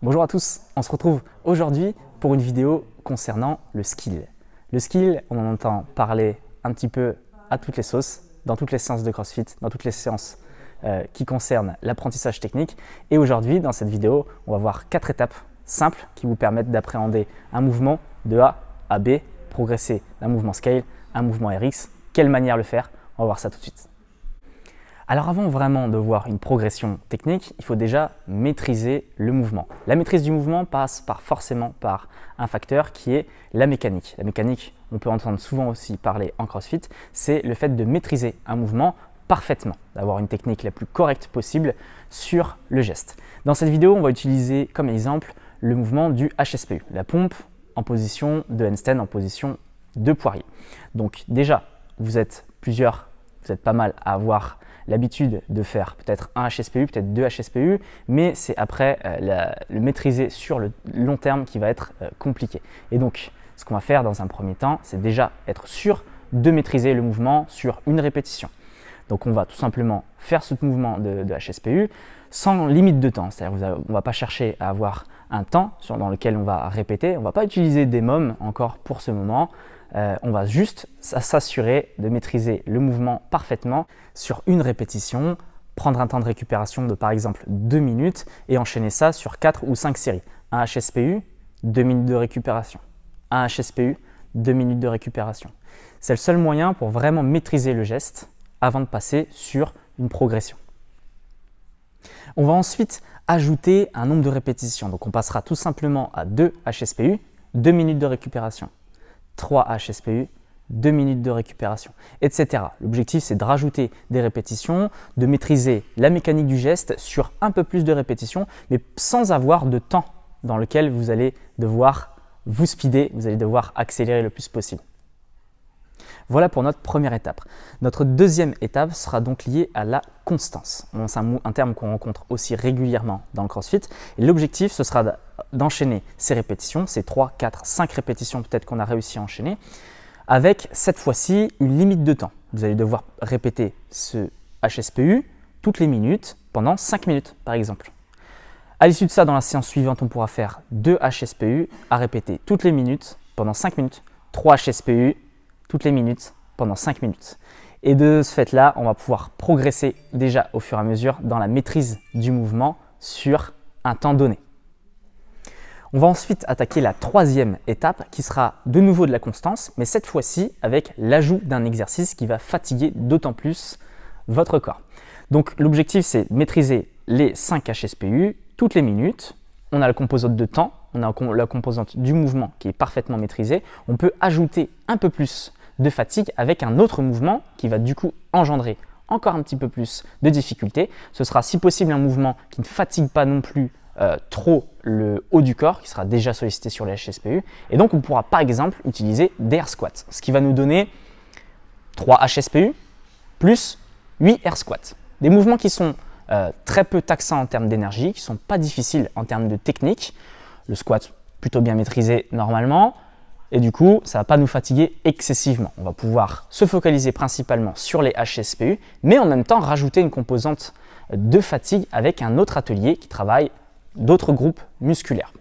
Bonjour à tous, on se retrouve aujourd'hui pour une vidéo concernant le skill. Le skill, on en entend parler un petit peu à toutes les sauces, dans toutes les séances de CrossFit, dans toutes les séances qui concernent l'apprentissage technique. Et aujourd'hui, dans cette vidéo, on va voir 4 étapes simples qui vous permettent d'appréhender un mouvement de A à B, progresser d'un mouvement scale, un mouvement RX. Quelle manière le faire? On va voir ça tout de suite. Alors avant vraiment de voir une progression technique, il faut déjà maîtriser le mouvement. La maîtrise du mouvement passe forcément par un facteur qui est la mécanique. La mécanique, on peut entendre souvent aussi parler en CrossFit, c'est le fait de maîtriser un mouvement parfaitement, d'avoir une technique la plus correcte possible sur le geste. Dans cette vidéo, on va utiliser comme exemple le mouvement du HSPU, la pompe en position de handstand, en position de poirier. Donc déjà, vous êtes pas mal à avoir l'habitude de faire peut-être un HSPU, peut-être 2 HSPU, mais c'est après le maîtriser sur le long terme qui va être compliqué. Et donc, ce qu'on va faire dans un premier temps, c'est déjà être sûr de maîtriser le mouvement sur une répétition. Donc, on va tout simplement faire ce mouvement de HSPU sans limite de temps. C'est-à-dire on ne va pas chercher à avoir un temps dans lequel on va répéter. On ne va pas utiliser des mômes encore pour ce moment. On va juste s'assurer de maîtriser le mouvement parfaitement sur une répétition, prendre un temps de récupération de par exemple 2 minutes et enchaîner ça sur 4 ou 5 séries. Un HSPU, 2 minutes de récupération. Un HSPU, 2 minutes de récupération. C'est le seul moyen pour vraiment maîtriser le geste avant de passer sur une progression. On va ensuite ajouter un nombre de répétitions. Donc on passera tout simplement à 2 HSPU, 2 minutes de récupération. 3 HSPU, 2 minutes de récupération, etc. L'objectif, c'est de rajouter des répétitions, de maîtriser la mécanique du geste sur un peu plus de répétitions, mais sans avoir de temps dans lequel vous allez devoir vous speeder, vous allez devoir accélérer le plus possible. Voilà pour notre première étape. Notre deuxième étape sera donc liée à la constance. C'est un terme qu'on rencontre aussi régulièrement dans le CrossFit. Et l'objectif, ce sera d'enchaîner ces répétitions, ces 3, 4, 5 répétitions peut-être qu'on a réussi à enchaîner, avec cette fois-ci une limite de temps. Vous allez devoir répéter ce HSPU toutes les minutes pendant 5 minutes par exemple. À l'issue de ça, dans la séance suivante, on pourra faire 2 HSPU à répéter toutes les minutes pendant 5 minutes, 3 HSPU toutes les minutes pendant 5 minutes. Et de ce fait-là, on va pouvoir progresser déjà au fur et à mesure dans la maîtrise du mouvement sur un temps donné. On va ensuite attaquer la troisième étape qui sera de nouveau de la constance, mais cette fois-ci avec l'ajout d'un exercice qui va fatiguer d'autant plus votre corps. Donc l'objectif, c'est de maîtriser les 5 HSPU toutes les minutes. On a la composante de temps, on a la composante du mouvement qui est parfaitement maîtrisée. On peut ajouter un peu plus de fatigue avec un autre mouvement qui va du coup engendrer encore un petit peu plus de difficulté. Ce sera si possible un mouvement qui ne fatigue pas non plus trop le haut du corps, qui sera déjà sollicité sur les HSPU. Et donc on pourra par exemple utiliser des air squats, ce qui va nous donner 3 HSPU plus 8 air squats. Des mouvements qui sont très peu taxants en termes d'énergie, qui ne sont pas difficiles en termes de technique. Le squat plutôt bien maîtrisé normalement. Et du coup, ça ne va pas nous fatiguer excessivement. On va pouvoir se focaliser principalement sur les HSPU, mais en même temps rajouter une composante de fatigue avec un autre atelier qui travaille d'autres groupes musculaires.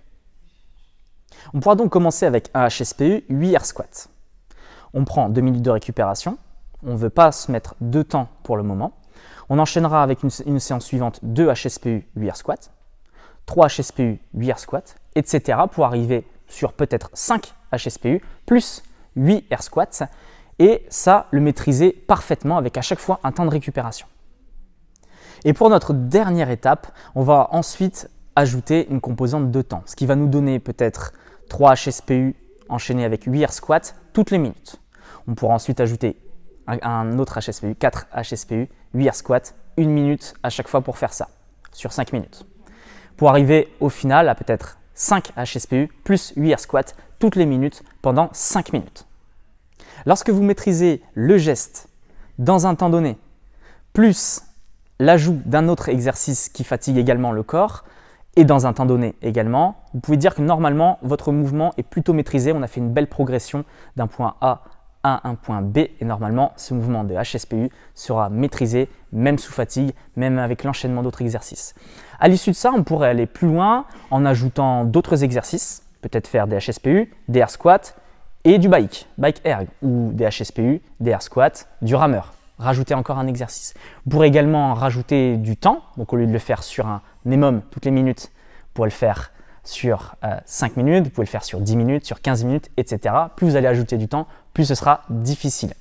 On pourra donc commencer avec un HSPU 8 air squats. On prend 2 minutes de récupération. On ne veut pas se mettre de temps pour le moment. On enchaînera avec une séance suivante 2 HSPU 8 air squats, 3 HSPU 8 air squats, etc. pour arriver sur peut-être 5 HSPU plus 8 air squats et ça, le maîtriser parfaitement avec à chaque fois un temps de récupération. Et pour notre dernière étape, on va ensuite ajouter une composante de temps, ce qui va nous donner peut-être 3 HSPU enchaînés avec 8 air squats toutes les minutes. On pourra ensuite ajouter un autre HSPU, 4 HSPU, 8 air squats, 1 minute à chaque fois pour faire ça, sur 5 minutes. Pour arriver au final à peut-être 5 HSPU plus 8 air squats toutes les minutes pendant 5 minutes. Lorsque vous maîtrisez le geste dans un temps donné, plus l'ajout d'un autre exercice qui fatigue également le corps, et dans un temps donné également, vous pouvez dire que normalement votre mouvement est plutôt maîtrisé, on a fait une belle progression d'un point A A à un point B et normalement ce mouvement de HSPU sera maîtrisé même sous fatigue, même avec l'enchaînement d'autres exercices. À l'issue de ça, on pourrait aller plus loin en ajoutant d'autres exercices, peut-être faire des HSPU, des air squats et du bike erg ou des HSPU, des air squats, du rameur. Rajouter encore un exercice. Vous pourrez également rajouter du temps, donc au lieu de le faire sur un EMOM toutes les minutes, vous pourrez le faire sur 5 minutes, vous pouvez le faire sur 10 minutes, sur 15 minutes, etc. Plus vous allez ajouter du temps, plus ce sera difficile.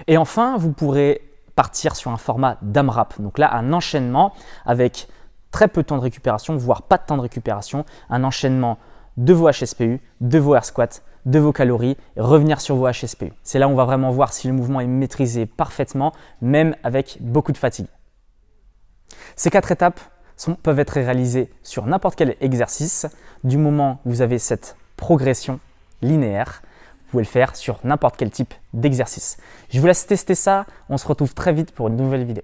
Et enfin, vous pourrez partir sur un format d'AMRAP. Donc là, un enchaînement avec très peu de temps de récupération, voire pas de temps de récupération, un enchaînement de vos HSPU, de vos air squats, de vos calories, et revenir sur vos HSPU. C'est là où on va vraiment voir si le mouvement est maîtrisé parfaitement, même avec beaucoup de fatigue. Ces 4 étapes peuvent être réalisées sur n'importe quel exercice. Du moment où vous avez cette progression linéaire, vous pouvez le faire sur n'importe quel type d'exercice. Je vous laisse tester ça. On se retrouve très vite pour une nouvelle vidéo.